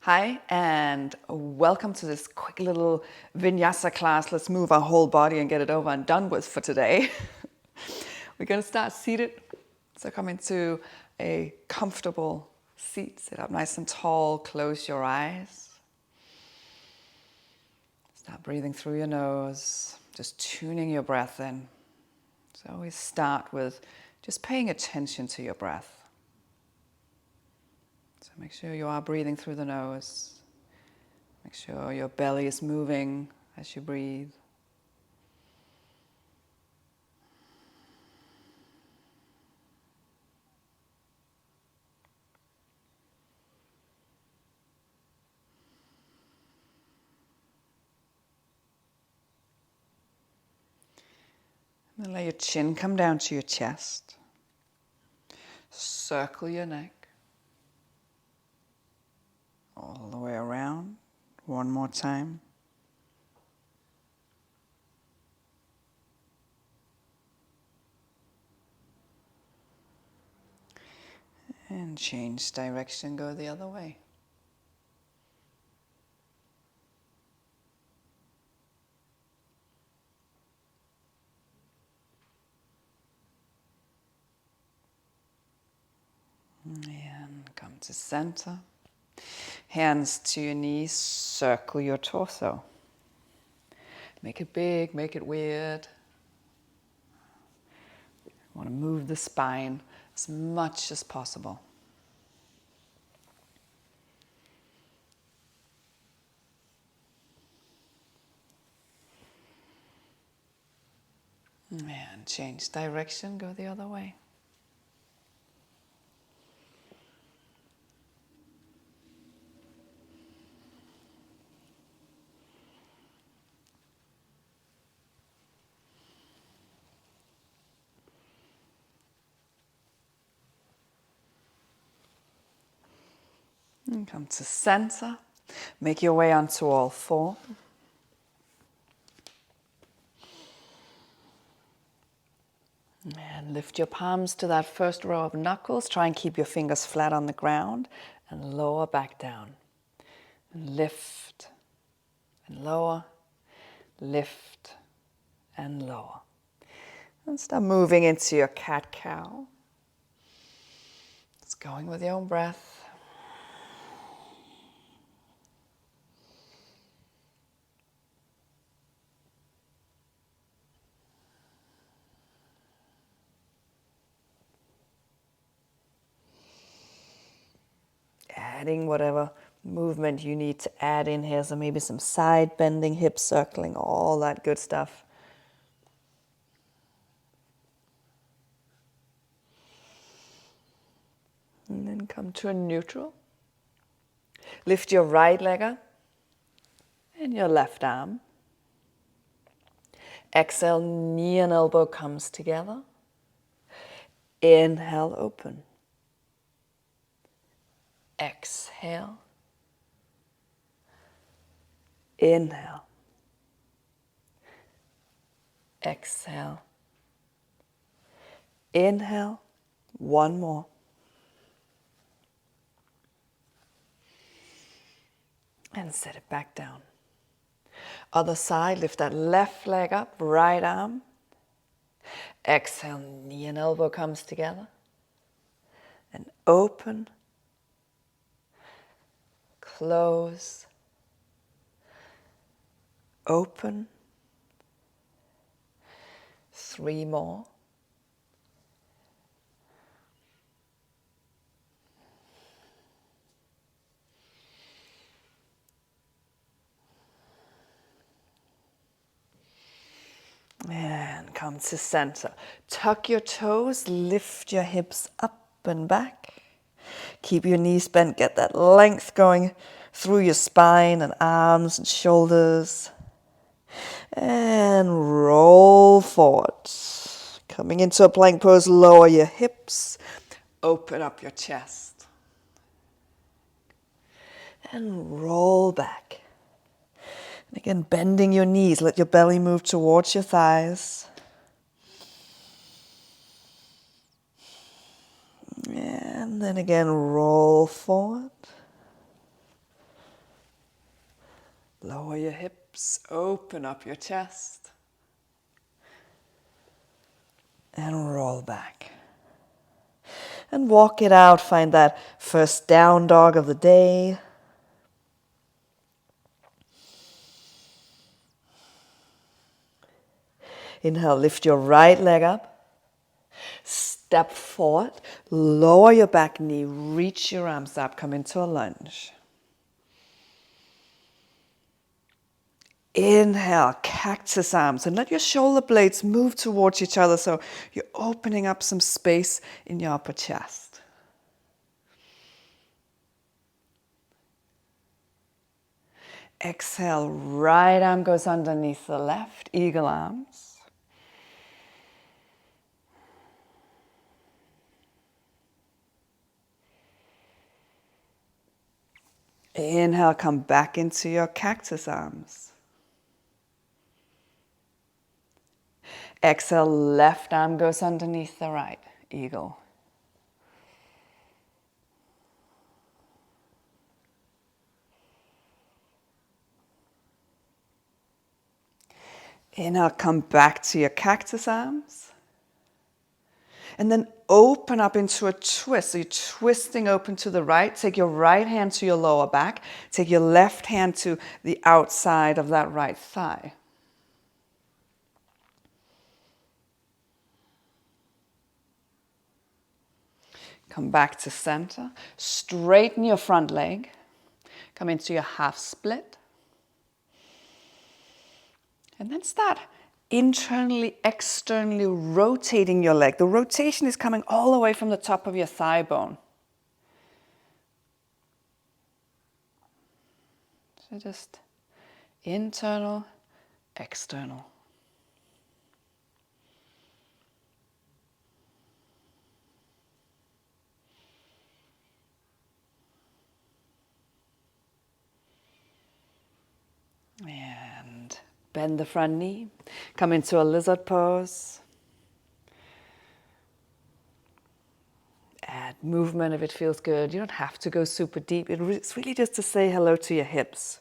Hi, and welcome to this quick little Vinyasa class. Let's move our whole body and get it over and done with for today. We're going to start seated. So come into a comfortable seat. Sit up nice and tall. Close your eyes. Start breathing through your nose. Just tuning your breath in. So always start with just paying attention to your breath. So make sure you are breathing through the nose. Make sure your belly is moving as you breathe. And then let your chin come down to your chest. Circle your neck all the way around. One more time. And change direction, go the other way. And come to center. Hands to your knees, circle your torso. Make it big, make it weird. You want to move the spine as much as possible. And change direction, go the other way. And come to center. Make your way onto all four. And lift your palms to that first row of knuckles. Try and keep your fingers flat on the ground and lower back down. And lift and lower, lift and lower. And start moving into your cat-cow. It's going with your own breath. Adding whatever movement you need to add in here. So maybe some side bending, hip circling, all that good stuff. And then come to a neutral. Lift your right leg up and your left arm. Exhale, knee and elbow comes together. Inhale, open. Exhale. Inhale. Exhale. Inhale. One more. And set it back down. Other side, lift that left leg up, right arm. Exhale, knee and elbow comes together. And open. Close. Open. 3 more. And come to center. Tuck your toes, lift your hips up and back. Keep your knees bent, get that length going through your spine and arms and shoulders. And roll forward. Coming into a plank pose, lower your hips, open up your chest. And roll back. And again, bending your knees, let your belly move towards your thighs. And then again, roll forward. Lower your hips, open up your chest, and roll back. And walk it out, find that first down dog of the day. Inhale, lift your right leg up. Step forward, lower your back knee, reach your arms up, come into a lunge. Inhale, cactus arms, and let your shoulder blades move towards each other so you're opening up some space in your upper chest. Exhale, right arm goes underneath the left, eagle arms. Inhale, come back into your cactus arms. Exhale, left arm goes underneath the right, eagle. Inhale, come back to your cactus arms. And then open up into a twist. So you're twisting open to the right. Take your right hand to your lower back. Take your left hand to the outside of that right thigh. Come back to center. Straighten your front leg. Come into your half split. And then start internally, externally rotating your leg. The rotation is coming all the way from the top of your thigh bone. So just internal, external. And bend the front knee. Come into a lizard pose. Add movement if it feels good. You don't have to go super deep. It's really just to say hello to your hips.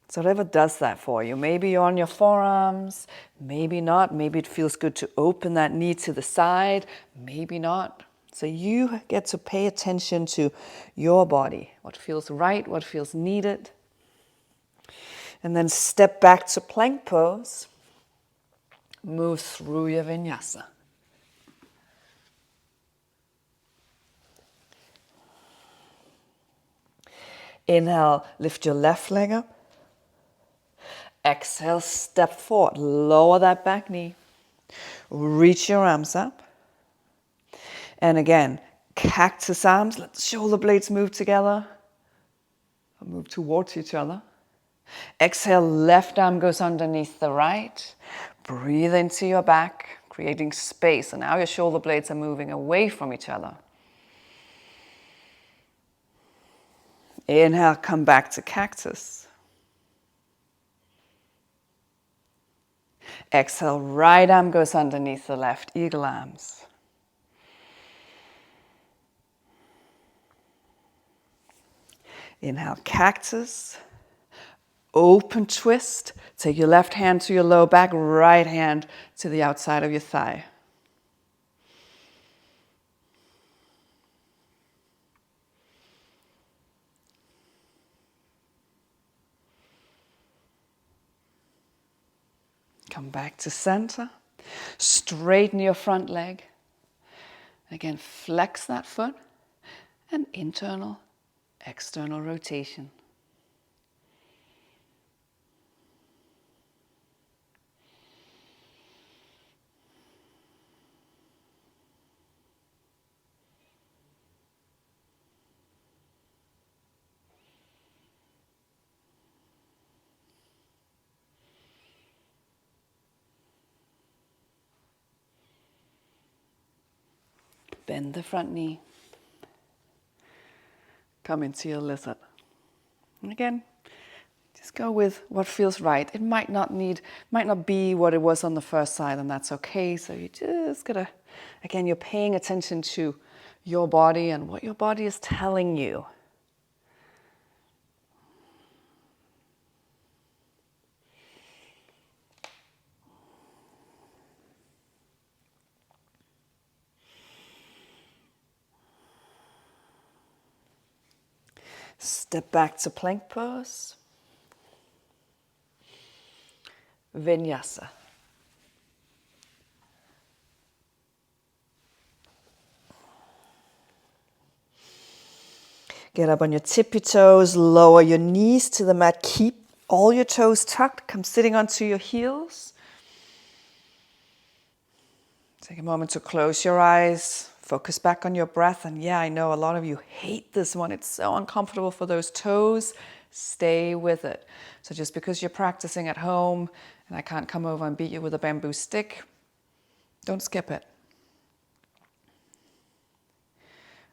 So whatever does that for you. Maybe you're on your forearms, maybe not. Maybe it feels good to open that knee to the side, maybe not. So you get to pay attention to your body, what feels right, what feels needed. And then step back to plank pose. Move through your vinyasa. Inhale, lift your left leg up. Exhale, step forward. Lower that back knee. Reach your arms up. And again, cactus arms. Let the shoulder blades move together. Move towards each other. Exhale, left arm goes underneath the right. Breathe into your back, creating space. And now your shoulder blades are moving away from each other. Inhale, come back to cactus. Exhale, right arm goes underneath the left, eagle arms. Inhale, cactus. Open twist. Take your left hand to your low back, right hand to the outside of your thigh. Come back to center. Straighten your front leg. Again, flex that foot. And internal, external rotation. Bend the front knee. Come into your lizard. And again, just go with what feels right. It might not be what it was on the first side, and that's okay. So you just gotta, again, you're paying attention to your body and what your body is telling you. Step back to plank pose. Vinyasa. Get up on your tippy toes, lower your knees to the mat. Keep all your toes tucked. Come sitting onto your heels. Take a moment to close your eyes. Focus back on your breath. And yeah, I know a lot of you hate this one. It's so uncomfortable for those toes. Stay with it. So just because you're practicing at home and I can't come over and beat you with a bamboo stick, don't skip it.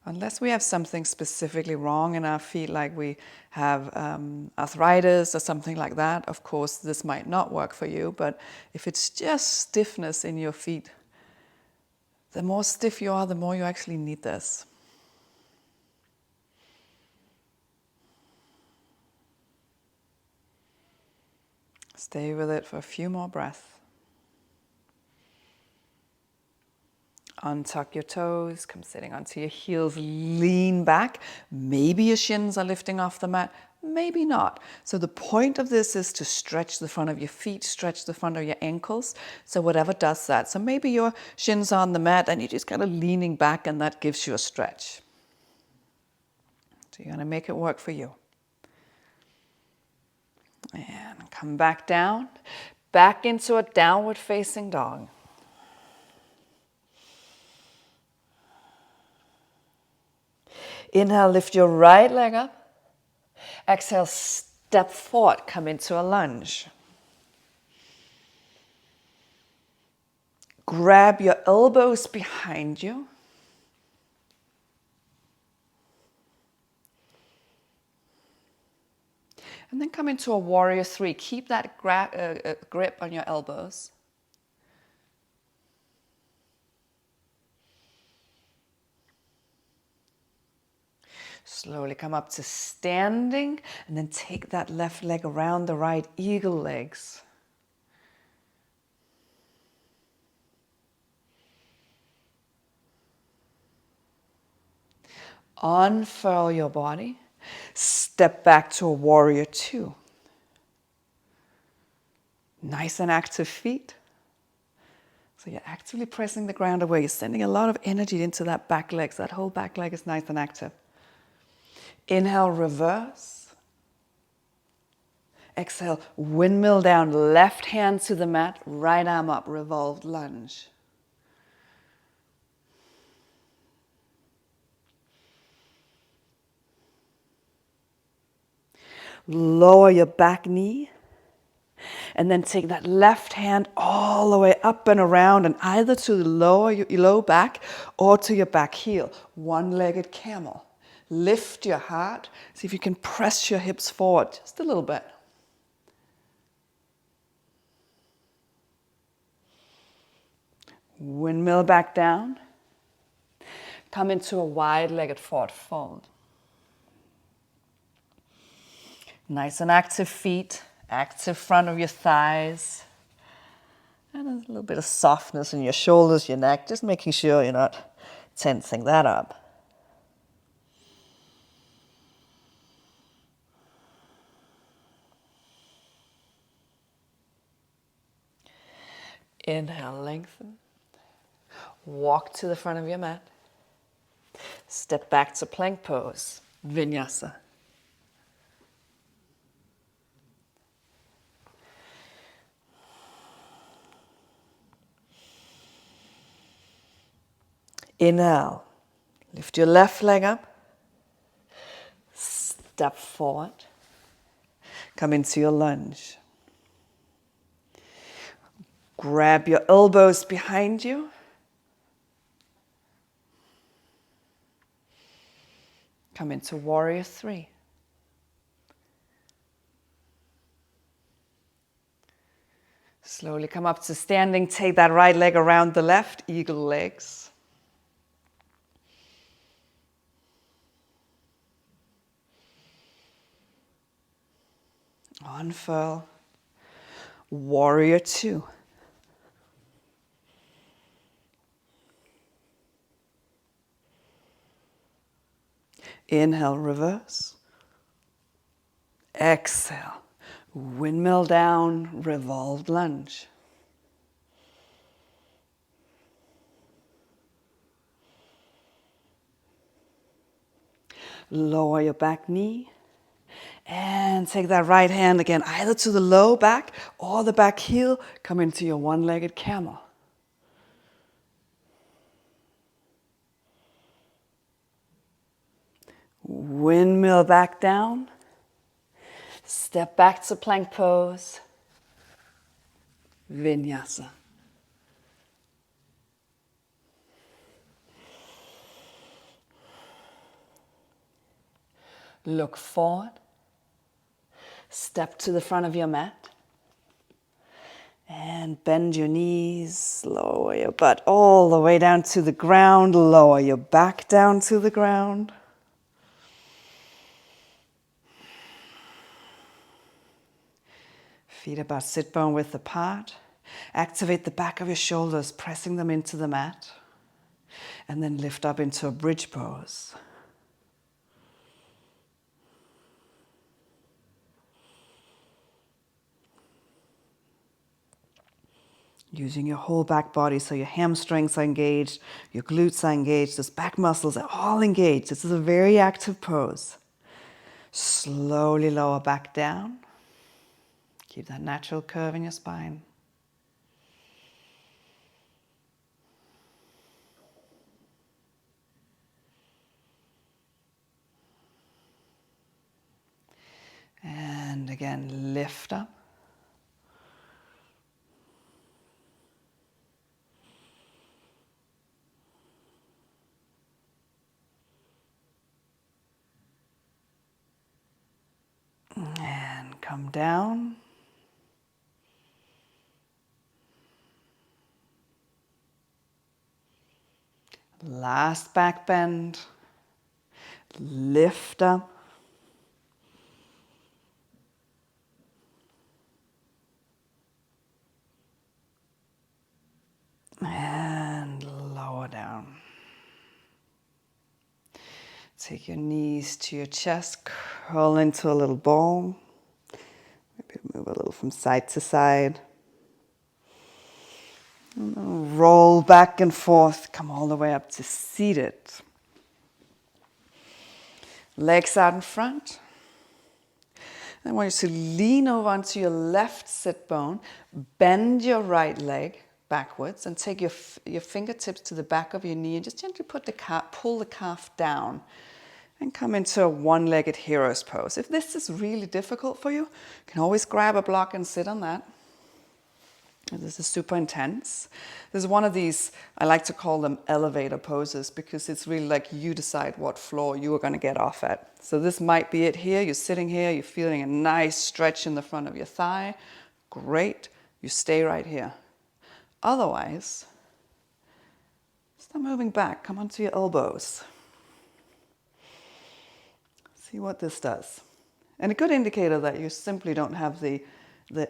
Unless we have something specifically wrong in our feet, like we have arthritis or something like that, of course, this might not work for you. But if it's just stiffness in your feet, the more stiff you are, the more you actually need this. Stay with it for a few more breaths. Untuck your toes, come sitting onto your heels, lean back. Maybe your shins are lifting off the mat, maybe not. So the point of this is to stretch the front of your feet, stretch the front of your ankles. So whatever does that. So maybe your shins are on the mat and you're just kind of leaning back and that gives you a stretch. So you're going to make it work for you. And come back down, back into a downward facing dog. Inhale, lift your right leg up. Exhale, step forward, come into a lunge. Grab your elbows behind you. And then come into a warrior three. Keep that grip on your elbows. Slowly come up to standing and then take that left leg around the right, eagle legs. Unfurl your body. Step back to a warrior two. Nice and active feet. So you're actively pressing the ground away. You're sending a lot of energy into that back leg. So that whole back leg is nice and active. Inhale, reverse. Exhale, windmill down, left hand to the mat, right arm up, revolved lunge. Lower your back knee. And then take that left hand all the way up and around and either to the your low back or to your back heel. One-legged camel. Lift your heart. See if you can press your hips forward just a little bit. Windmill back down. Come into a wide-legged forward fold. Nice and active feet, active front of your thighs. And a little bit of softness in your shoulders, your neck, just making sure you're not tensing that up. Inhale, lengthen. Walk to the front of your mat. Step back to plank pose, Vinyasa. Inhale, lift your left leg up. Step forward. Come into your lunge. Grab your elbows behind you. Come into warrior three. Slowly come up to standing. Take that right leg around the left, eagle legs. Unfurl. Warrior two. Inhale, reverse. Exhale. Windmill down, revolved lunge. Lower your back knee. And take that right hand again, either to the low back or the back heel. Come into your one-legged camel. Windmill back down. Step back to plank pose. Vinyasa. Look forward. Step to the front of your mat. And bend your knees, lower your butt all the way down to the ground. Lower your back down to the ground. Feet about sit bone width apart. Activate the back of your shoulders, pressing them into the mat. And then lift up into a bridge pose. Using your whole back body, so your hamstrings are engaged, your glutes are engaged, those back muscles are all engaged. This is a very active pose. Slowly lower back down. Keep that natural curve in your spine. And again, lift up. And come down. Last back bend. Lift up. And lower down. Take your knees to your chest, curl into a little ball. Maybe move a little from side to side. And roll back and forth, come all the way up to seated. Legs out in front. I want you to lean over onto your left sit bone, bend your right leg backwards, and take your fingertips to the back of your knee and just gently pull the calf down and come into a one-legged hero's pose. If this is really difficult for you, you can always grab a block and sit on that. This is super intense. This is one of these, I like to call them elevator poses, because it's really like you decide what floor you are going to get off at. So this might be it here. You're sitting here, you're feeling a nice stretch in the front of your thigh. Great. You stay right here. Otherwise, start moving back. Come onto your elbows. See what this does. And a good indicator that you simply don't have the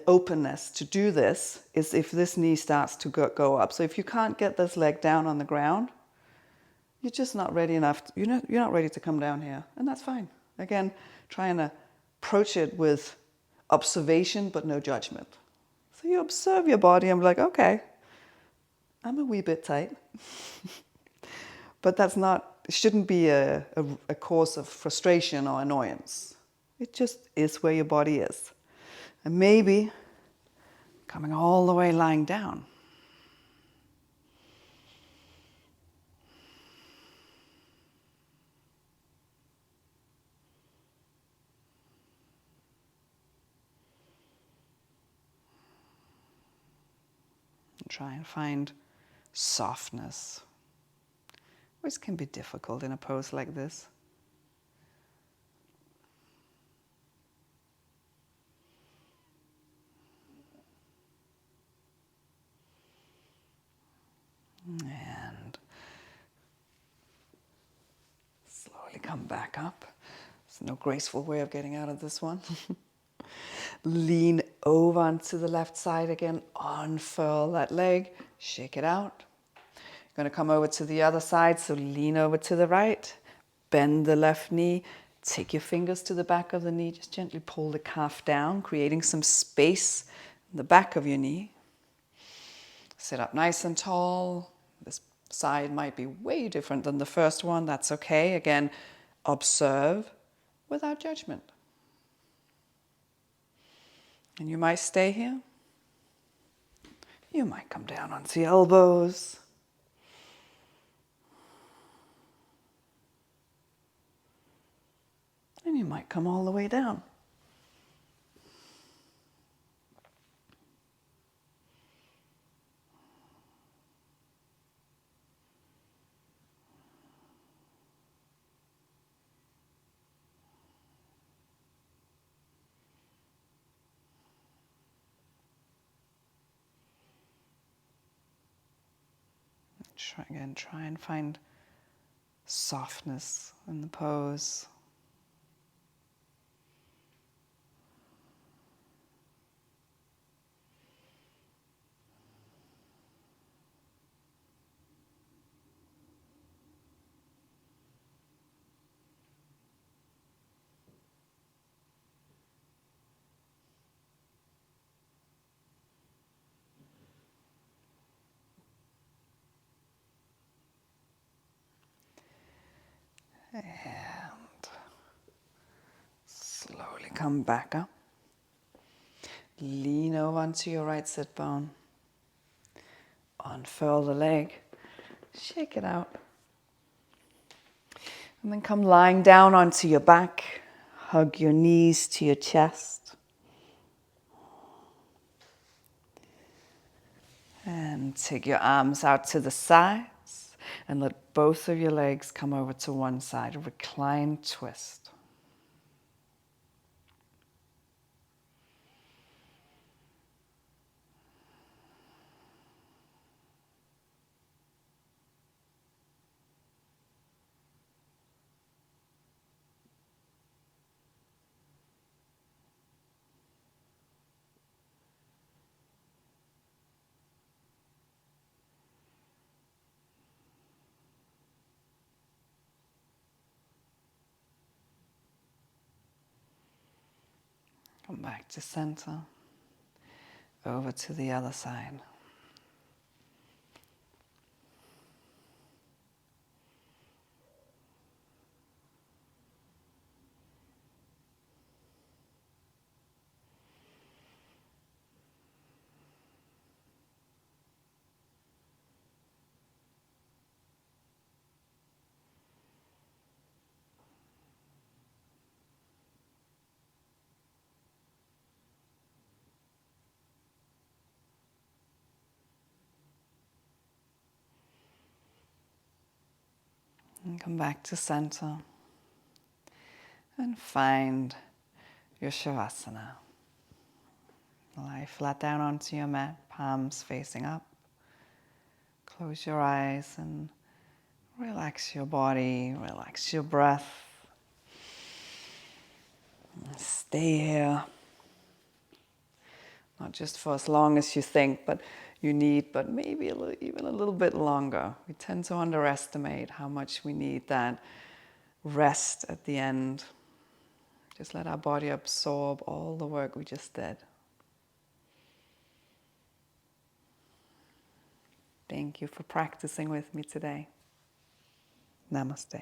openness to do this is if this knee starts to go up. So if you can't get this leg down on the ground, you're just not ready enough. You're not ready to come down here, and that's fine. Again, try and approach it with observation but no judgment. So you observe your body and be like, okay, I'm a wee bit tight. But it shouldn't be a cause of frustration or annoyance. It just is where your body is. And maybe coming all the way lying down. And try and find softness, which can be difficult in a pose like this. And slowly come back up. There's no graceful way of getting out of this one. Lean over onto the left side again. Unfurl that leg. Shake it out. You're going to come over to the other side, so lean over to the right. Bend the left knee. Take your fingers to the back of the knee. Just gently pull the calf down, creating some space in the back of your knee. Sit up nice and tall. This side might be way different than the first one. That's okay. Again, observe without judgment. And you might stay here. You might come down onto your elbows. And you might come all the way down. Try and find softness in the pose. And slowly come back up. Lean over onto your right sit bone. Unfurl the leg. Shake it out. And then come lying down onto your back. Hug your knees to your chest. And take your arms out to the sides and let both of your legs come over to one side. Recline twist. Come back to center. Over to the other side. And come back to center. And find your Shavasana. Lie flat down onto your mat, palms facing up. Close your eyes and relax your body, relax your breath. Stay here. Not just for as long as you think, but you need, but maybe even a little bit longer. We tend to underestimate how much we need that rest at the end. Just let our body absorb all the work we just did. Thank you for practicing with me today. Namaste.